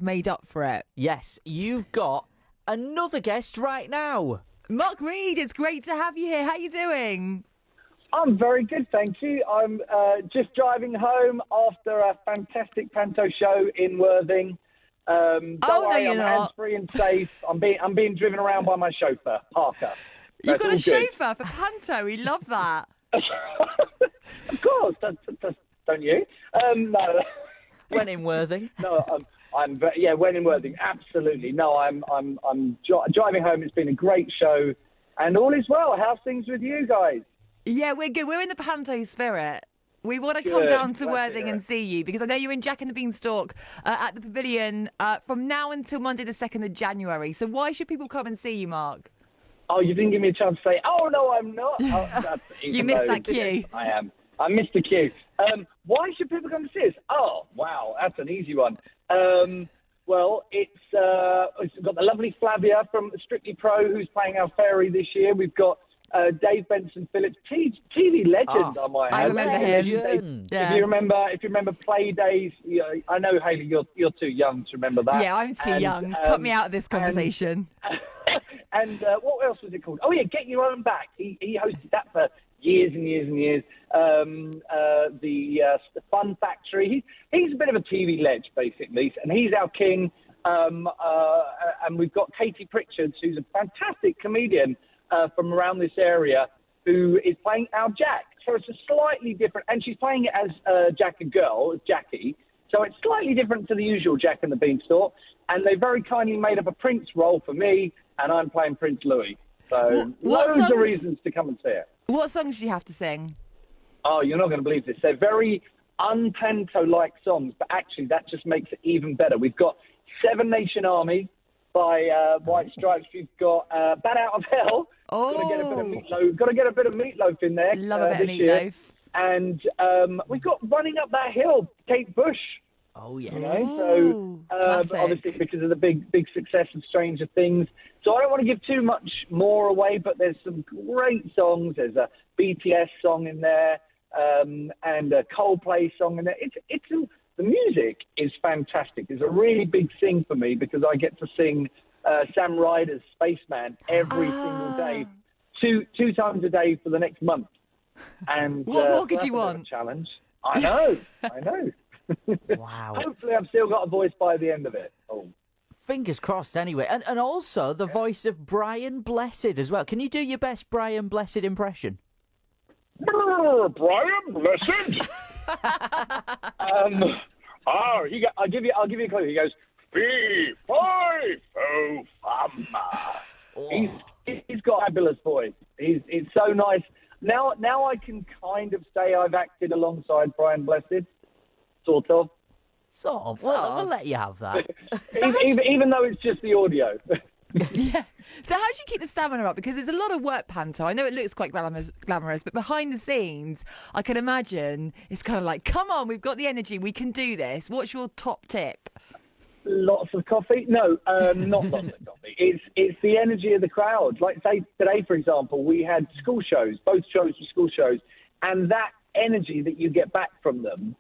made up for it. Yes, you've got another guest right now. Mark Reed, it's great to have you here. How are you doing? I'm very good, thank you. I'm just driving home after a fantastic panto show in Worthing. Don't worry, you're I'm not. hands-free and safe. I'm being driven around by my chauffeur, Parker. You've got a That's all good. chauffeur for panto. We love that. Of course, don't you? No. When in Worthing. No, when in Worthing, absolutely. No, I'm driving home. It's been a great show, and all is well. How's things with you guys? Yeah, we're good. We're in the panto spirit. We want to Good. come down to Glad to Worthing hear and it. see you because I know you're in Jack and the Beanstalk at the Pavilion from now until Monday the 2nd of January. So why should people come and see you, Mark? Oh, you didn't give me a chance to say, oh, no, I'm not. Oh, You missed that cue. I am. I missed the cue. Why should people come to see us? Oh, wow, that's an easy one. Well, it's got the lovely Flavia from Strictly Pro who's playing our fairy this year. We've got Dave Benson Phillips, TV legend, I might I add. remember him. If you remember Play Days, I know, Hayley, you're too young to remember that. Yeah, I'm too young. Cut me out of this conversation. And what else was it called? Oh, yeah, Get Your Own Back. He hosted that for years and years and years. The Fun Factory. He's a bit of a TV ledge, basically, and he's our king. And we've got Katie Pritchard, who's a fantastic comedian from around this area, who is playing our Jack. So it's a slightly different, and she's playing it as Jack a girl, as Jackie. So it's slightly different to the usual Jack and the Beanstalk. And they very kindly made up a Prince role for me, and I'm playing Prince Louis. So loads of reasons to come and see it. What songs do you have to sing? Oh, you're not going to believe this. They're very unpanto-like songs, but actually that just makes it even better. We've got Seven Nation Army by White Stripes. We've got Bat Out of Hell. Oh. Got to get a bit of Meatloaf in there. Love a bit of this year. Meatloaf. And we've got Running Up That Hill, Kate Bush. Oh, yes. You know? So obviously because of the big success of Stranger Things. So I don't want to give too much more away, but there's some great songs. There's a BTS song in there, and a Coldplay song in there. The music is fantastic. It's a really big thing for me because I get to sing Sam Ryder's Spaceman every single day, two times a day for the next month. And what more could that's you a bit of a want? challenge. I know. Wow. Hopefully I've still got a voice by the end of it. Oh. Fingers crossed anyway. And also the voice of Brian Blessed as well. Can you do your best Brian Blessed impression? Brian Blessed? I'll give you a clue. He goes, fee, fi, fo, fum. He's got a fabulous voice. It's so nice. Now I can kind of say I've acted alongside Brian Blessed, sort of. Sort of. We'll let you have that. Even though it's just the audio. Yeah. So how do you keep the stamina up? Because it's a lot of work, panto. I know it looks quite glamorous, but behind the scenes, I can imagine it's kind of like, come on, we've got the energy, we can do this. What's your top tip? Lots of coffee? No, not lots of coffee. It's the energy of the crowd. Like, say, today, for example, we had school shows. Both shows were school shows. And that energy that you get back from them,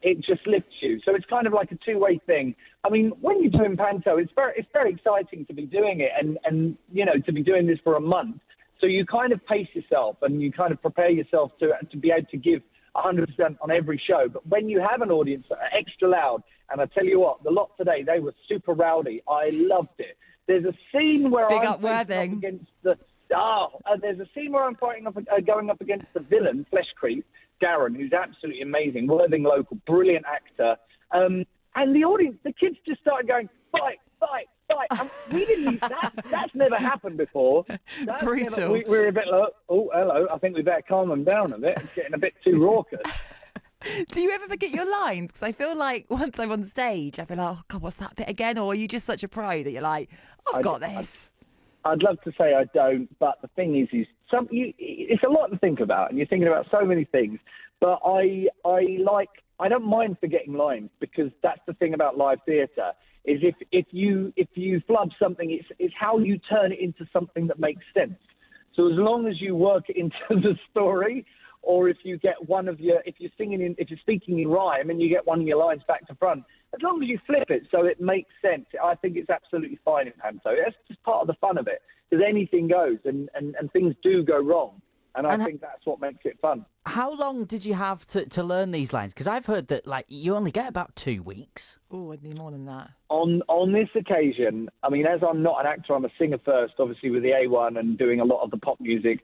it just lifts you. So it's kind of like a two-way thing. I mean, when you're doing panto, it's very exciting to be doing it and you know, to be doing this for a month. So you kind of pace yourself and you kind of prepare yourself to be able to give 100% on every show. But when you have an audience that are extra loud, and I tell you what, the lot today, they were super rowdy. I loved it. There's a scene where Big I'm up Worthing. up against there's a scene where I'm going up against the villain, Flesh Creep, Darren, who's absolutely amazing, Worthing local, brilliant actor. And the audience, the kids just started going, fight, fight, fight. And we didn't, that's never happened before. Brutal. We were a bit like, oh, hello, I think we better calm them down a bit. It's getting a bit too raucous. Do you ever forget your lines? Because I feel like once I'm on stage, I feel like, oh, God, what's that bit again? Or are you just such a pro that you're like, I've got this? I'd love to say I don't, but the thing is it's a lot to think about, and you're thinking about so many things. But I don't mind forgetting lines, because that's the thing about live theatre, is if you flub something, it's how you turn it into something that makes sense. So as long as you work it into the story, or if you get if you're speaking in rhyme and you get one of your lines back to front, as long as you flip it so it makes sense, I think it's absolutely fine in panto. That's just part of the fun of it, because anything goes and things do go wrong. And I think that's what makes it fun. How long did you have to learn these lines? Because I've heard that you only get about 2 weeks. Oh, I'd need more than that. On this occasion, I mean, as I'm not an actor, I'm a singer first, obviously with the A1 and doing a lot of the pop music.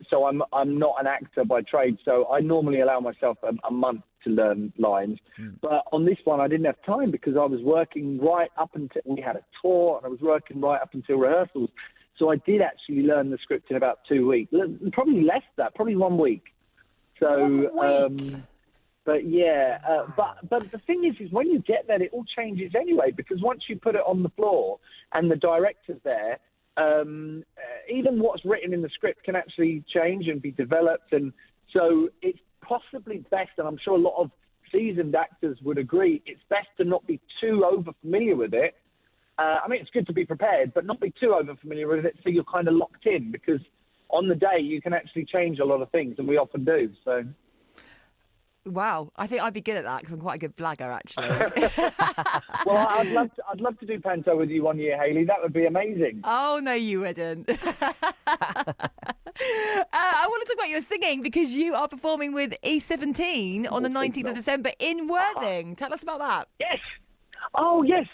So I'm not an actor by trade. So I normally allow myself a month to learn lines. But on this one, I didn't have time because I was working right up until we had a tour, and I was working right up until rehearsals. So I did actually learn the script in about 2 weeks, probably less than that, probably 1 week. So, 1 week? But yeah, but the thing is when you get there, it all changes anyway, because once you put it on the floor and the director's there, even what's written in the script can actually change and be developed. And so it's possibly best, and I'm sure a lot of seasoned actors would agree, it's best to not be too over familiar with it. I mean, it's good to be prepared, but not be too over familiar with it so you're kind of locked in, because on the day you can actually change a lot of things, and we often do. So, wow, I think I'd be good at that because I'm quite a good blagger, actually. well, I'd love to do panto with you one year, Hayley. That would be amazing. Oh no, you wouldn't. I want to talk about your singing because you are performing with E17 on the 19th of December in Worthing. Tell us about that. Yes. Oh, yes.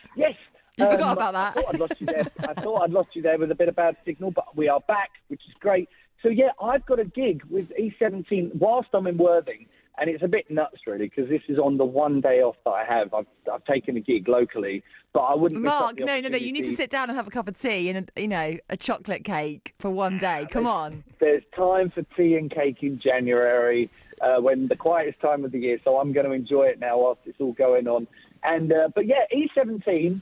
You forgot about that. I thought I'd lost you there. I thought I'd lost you there with a bit of bad signal, but we are back, which is great. So, yeah, I've got a gig with E17 whilst I'm in Worthing, and it's a bit nuts, really, because this is on the one day off that I have. I've taken a gig locally, but I wouldn't... Mark, no, you need to sit down and have a cup of tea and, a chocolate cake for one day. Come on. There's time for tea and cake in January, when the quietest time of the year, so I'm going to enjoy it now whilst it's all going on. And but, yeah, E17...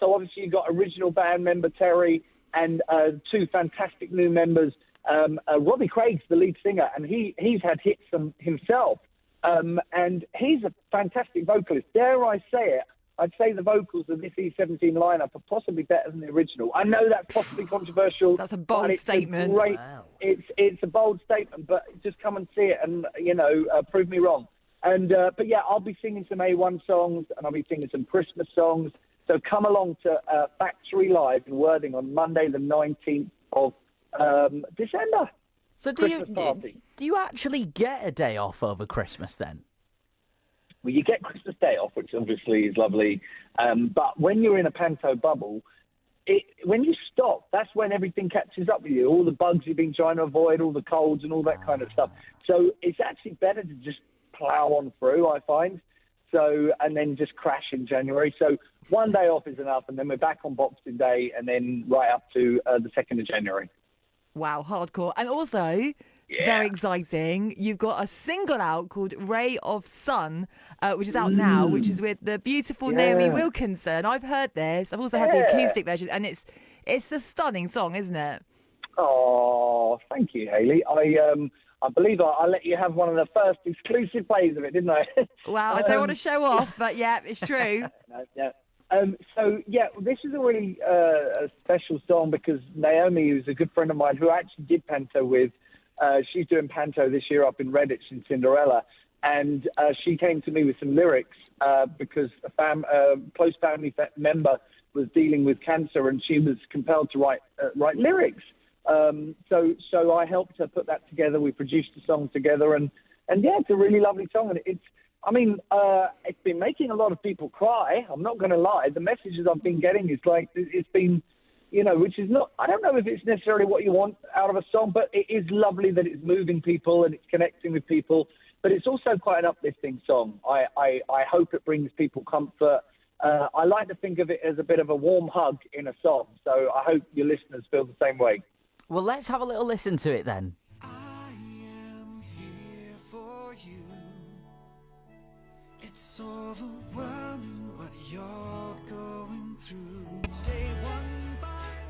so obviously you've got original band member Terry and two fantastic new members. Robbie Craig's the lead singer, and he's had hits himself. And he's a fantastic vocalist. Dare I say it, I'd say the vocals of this E17 lineup are possibly better than the original. I know that's possibly controversial. That's a bold statement. Wow. It's a bold statement, but just come and see it and, prove me wrong. And but yeah, I'll be singing some A1 songs, and I'll be singing some Christmas songs. So come along to Factory Live in Worthing on Monday, the 19th of December. So do you actually get a day off over Christmas then? Well, you get Christmas Day off, which obviously is lovely. But when you're in a panto bubble, when you stop, that's when everything catches up with you. All the bugs you've been trying to avoid, all the colds and all that kind of stuff. So it's actually better to just plough on through, I find. So, and then just crash in January. So one day off is enough, and then we're back on Boxing Day, and then right up to the 2nd of January. Wow, hardcore. And also, very exciting, you've got a single out called Ray of Sun, which is out now, which is with the beautiful Naomi Wilkinson. I've heard this. I've also heard the acoustic version, and it's a stunning song, isn't it? Oh, thank you, Hayley. I believe I let you have one of the first exclusive plays of it, didn't I? Well, I don't want to show off, but yeah, it's true. This is a really a special song because Naomi, who's a good friend of mine who I actually did panto with, she's doing panto this year up in Redditch in Cinderella, and she came to me with some lyrics because a close family member was dealing with cancer, and she was compelled to write lyrics. So I helped her put that together. We produced the song together, and yeah, it's a really lovely song, and it's been making a lot of people cry. I'm not going to lie. The messages I've been getting is like, it's been, which is not, I don't know if it's necessarily what you want out of a song, but it is lovely that it's moving people and it's connecting with people. But it's also quite an uplifting song. I hope it brings people comfort. I like to think of it as a bit of a warm hug in a song. So I hope your listeners feel the same way. Well, let's have a little listen to it then. I am here for you. It's overwhelming what you're going through. Stay one by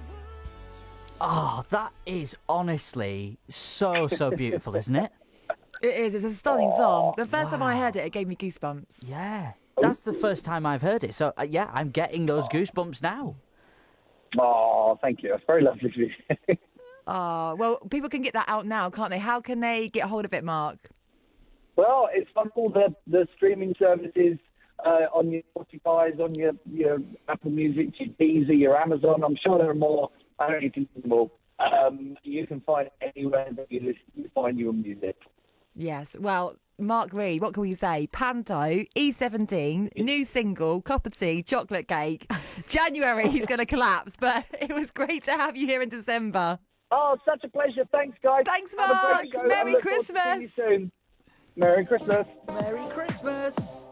one. Oh, that is honestly so beautiful, isn't it? It is. It's a stunning song. The first time I heard it gave me goosebumps. Yeah. That's the first time I've heard it. So, I'm getting those goosebumps now. Oh, thank you. That's very lovely of you. Oh, well, people can get that out now, can't they? How can they get hold of it, Mark? Well, it's on all the streaming services. on your Spotify's, on your Apple Music, your Deezer, your Amazon. I'm sure there are more. I don't need to use them all. You can find it anywhere that you find your music. Yes. Well, Mark Reed, what can we say? Panto, E17, new single, Cup of Tea, Chocolate Cake. January, he's going to collapse, but it was great to have you here in December. Oh, such a pleasure. Thanks, guys. Thanks, Have a Mark. great show. Merry I look forward to seeing Christmas. you soon. Merry Christmas. Merry Christmas.